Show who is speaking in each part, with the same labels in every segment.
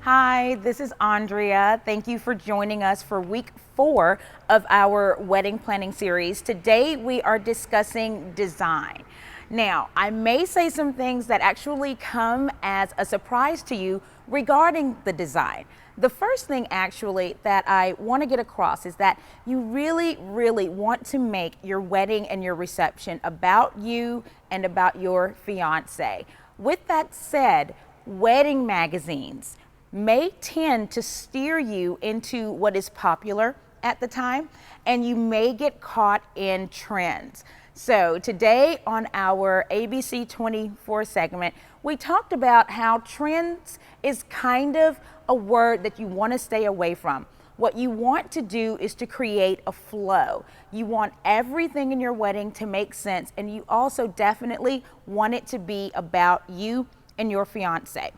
Speaker 1: Hi, this is Andrea. Thank you for joining us for week 4 of our wedding planning series. Today we are discussing design. Now, I may say some things that actually come as a surprise to you regarding the design. The first thing actually that I want to get across is that you really want to make your wedding and your reception about you and about your fiance. With that said, wedding magazines may tend to steer you into what is popular at the time, and you may get caught in trends. So today on our ABC 24 segment, we talked about how trends is kind of a word that you want to stay away from. What you want to do is to create a flow. You want everything in your wedding to make sense, and you also definitely want it to be about you and your fiance.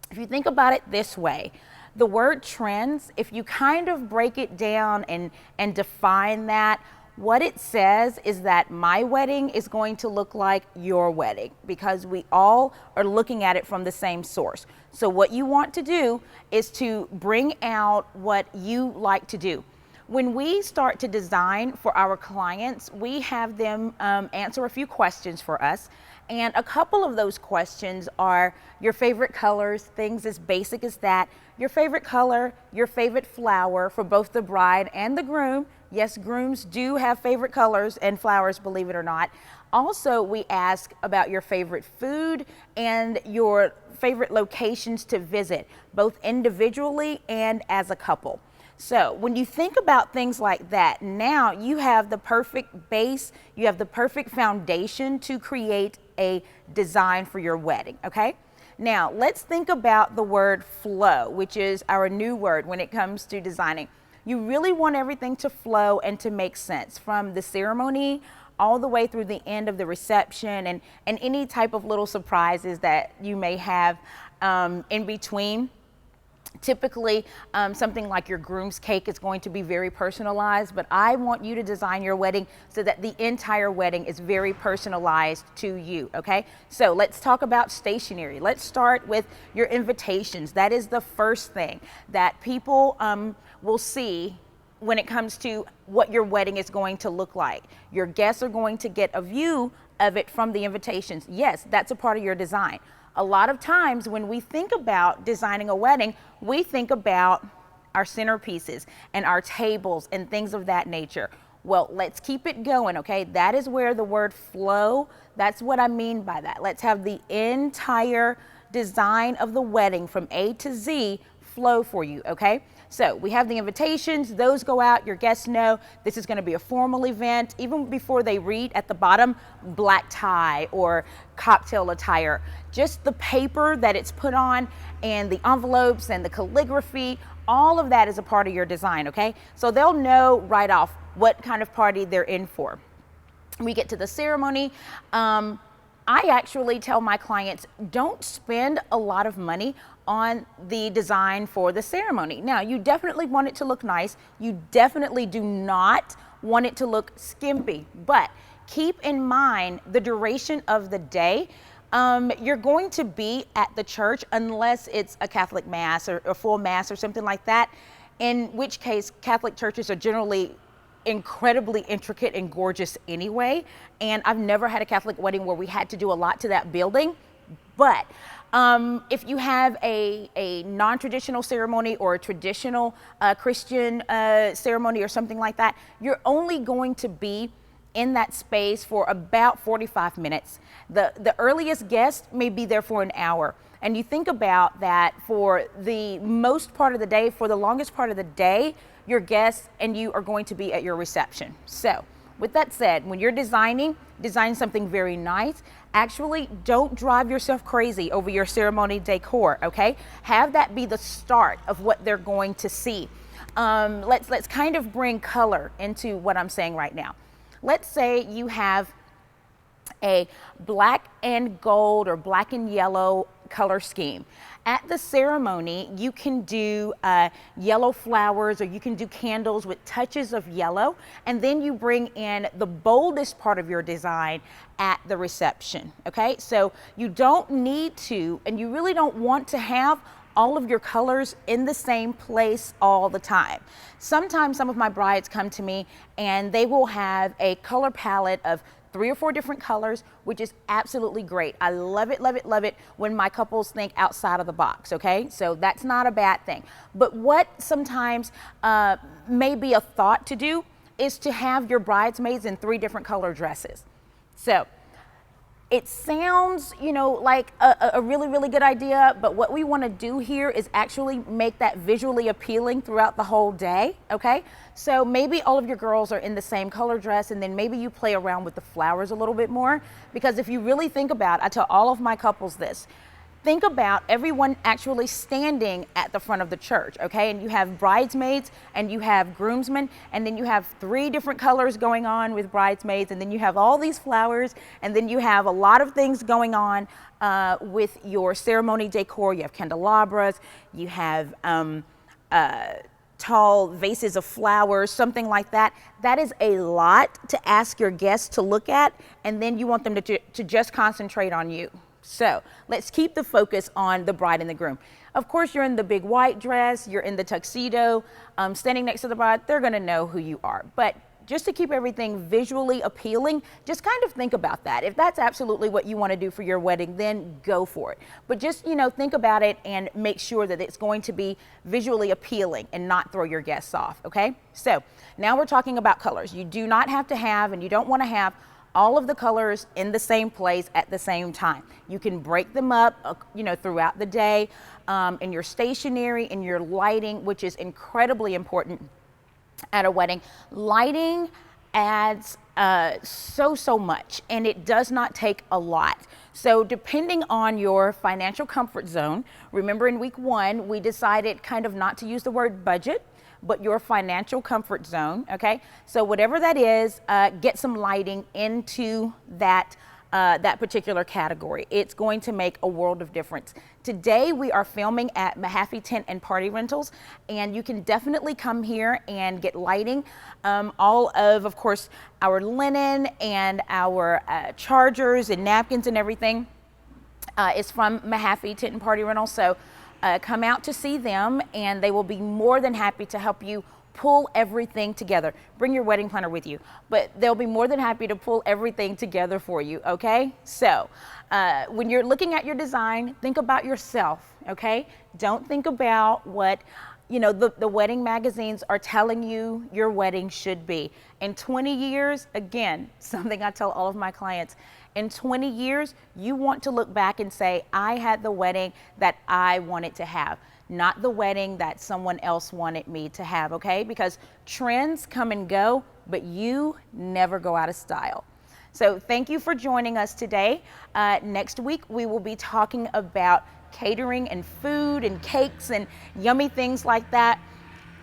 Speaker 1: If you think about it this way, the word trends, if you kind of break it down and define that, what it says is that my wedding is going to look like your wedding because we all are looking at it from the same source. So what you want to do is to bring out what you like to do. When we start to design for our clients, we have them answer a few questions for us. And a couple of those questions are your favorite colors, things as basic as that, your favorite color, your favorite flower for both the bride and the groom. Yes, grooms do have favorite colors and flowers, believe it or not. Also, we ask about your favorite food and your favorite locations to visit, both individually and as a couple. So when you think about things like that, now you have the perfect base, you have the perfect foundation to create a design for your wedding, okay? Now let's think about the word flow, which is our new word when it comes to designing. You really want everything to flow and to make sense from the ceremony all the way through the end of the reception and any type of little surprises that you may have in between. Typically, something like your groom's cake is going to be very personalized, but I want you to design your wedding so that the entire wedding is very personalized to you, okay? So let's talk about stationery. Let's start with your invitations. That is the first thing that people will see when it comes to what your wedding is going to look like. Your guests are going to get a view of it from the invitations. Yes, that's a part of your design. A lot of times when we think about designing a wedding, we think about our centerpieces and our tables and things of that nature. Well, let's keep it going, okay? That is where the word flow, that's what I mean by that. Let's have the entire design of the wedding from A to Z flow for you, okay? So we have the invitations, those go out, your guests know this is gonna be a formal event, even before they read at the bottom, black tie or cocktail attire. Just the paper that it's put on and the envelopes and the calligraphy, all of that is a part of your design, okay? So they'll know right off what kind of party they're in for. We get to the ceremony. I actually tell my clients, don't spend a lot of money on the design for the ceremony. Now, you definitely want it to look nice. You definitely do not want it to look skimpy, but keep in mind the duration of the day. You're going to be at the church unless it's a Catholic mass or a full mass or something like that, in which case Catholic churches are generally incredibly intricate and gorgeous anyway. And I've never had a Catholic wedding where we had to do a lot to that building. But if you have a non-traditional ceremony or a traditional Christian ceremony or something like that, you're only going to be in that space for about 45 minutes. The earliest guest may be there for an hour. And you think about that for the most part of the day, for the longest part of the day, your guests and you are going to be at your reception. So with that said, when you're design something very nice. Actually, don't drive yourself crazy over your ceremony decor, okay? Have that be the start of what they're going to see. Let's kind of bring color into what I'm saying right now. Let's say you have a black and gold or black and yellow color scheme. At the ceremony, you can do yellow flowers, or you can do candles with touches of yellow, and then you bring in the boldest part of your design at the reception, okay? So you don't need to, and you really don't want to have all of your colors in the same place all the time. Sometimes some of my brides come to me and they will have a color palette of 3 or 4 different colors, which is absolutely great. I love it, love it, love it when my couples think outside of the box, okay? So that's not a bad thing. But what sometimes may be a thought to do is to have your bridesmaids in 3 different color dresses. So it sounds, like a really, really good idea, but what we want to do here is actually make that visually appealing throughout the whole day, okay? So maybe all of your girls are in the same color dress, and then maybe you play around with the flowers a little bit more, because if you really think about it, I tell all of my couples this, think about everyone actually standing at the front of the church, okay? And you have bridesmaids and you have groomsmen, and then you have 3 different colors going on with bridesmaids, and then you have all these flowers, and then you have a lot of things going on with your ceremony decor. You have candelabras, you have tall vases of flowers, something like that. That is a lot to ask your guests to look at, and then you want them to just concentrate on you. So let's keep the focus on the bride and the groom. Of course, you're in the big white dress, you're in the tuxedo, standing next to the bride, they're gonna know who you are. But just to keep everything visually appealing, just kind of think about that. If that's absolutely what you wanna do for your wedding, then go for it. But just, think about it and make sure that it's going to be visually appealing and not throw your guests off, okay? So now we're talking about colors. You do not have to have, and you don't wanna have, all of the colors in the same place at the same time. You can break them up, throughout the day, in your stationery, in your lighting, which is incredibly important at a wedding. Lighting adds so much, and it does not take a lot. So depending on your financial comfort zone, remember in week 1, we decided kind of not to use the word budget, but your financial comfort zone, okay? So whatever that is, get some lighting into that particular category. It's going to make a world of difference. Today we are filming at Mahaffey Tent and Party Rentals, and you can definitely come here and get lighting. All of course, our linen and our chargers and napkins and everything is from Mahaffey Tent and Party Rentals. So come out to see them, and they will be more than happy to help you pull everything together. Bring your wedding planner with you, but they'll be more than happy to pull everything together for you, okay? So when you're looking at your design, think about yourself, okay? Don't think about what the wedding magazines are telling you your wedding should be. In 20 years, again, something I tell all of my clients, in 20 years, you want to look back and say, I had the wedding that I wanted to have, not the wedding that someone else wanted me to have, okay? Because trends come and go, but you never go out of style. So thank you for joining us today. Next week, we will be talking about catering and food and cakes and yummy things like that.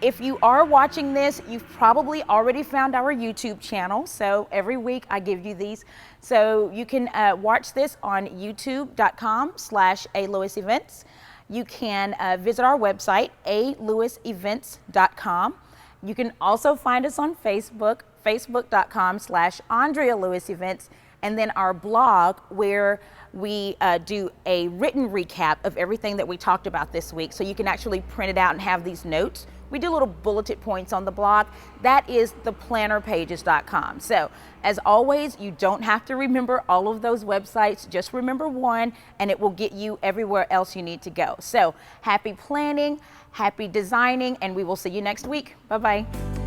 Speaker 1: If you are watching this, you've probably already found our YouTube channel. So every week I give you these. So you can watch this on youtube.com/alewisevents. You can visit our website, alewisevents.com. You can also find us on Facebook, facebook.com/AndreaLewisEvents, and then our blog where we do a written recap of everything that we talked about this week. So you can actually print it out and have these notes. We do little bulleted points on the blog. That is theplannerpages.com. So as always, you don't have to remember all of those websites. Just remember one, and it will get you everywhere else you need to go. So happy planning, happy designing, and we will see you next week. Bye-bye.